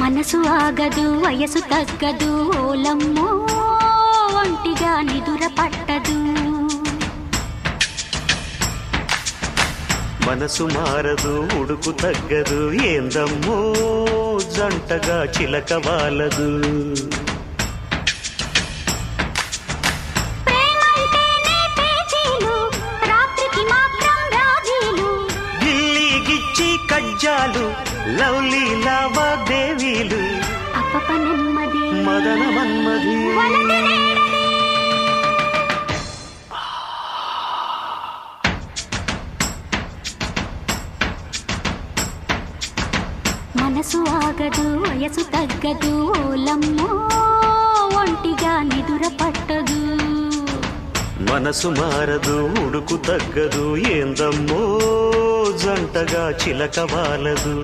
మనసు ఆగదు వయసు తగ్గదు ఓలమ్మో ఒంటిగా నిదుర పట్టదు. మనసు మారదు ఉడుకు తగ్గదు ఏందమ్మో జంటగా చిలక వాలదు. గిల్లి కజ్జాలు లవ్లీ లావాదేవీలు అప్పప నెమ్మది మదన మన్మది. మనసు ఆగదు వయసు తగ్గదు ఓలమ్మో ఒంటిగా నిదుర పట్టదు. మనసు మారదు ఉడుకు తగ్గదు ఏందమ్మో జంటగా చిలక వాలదు.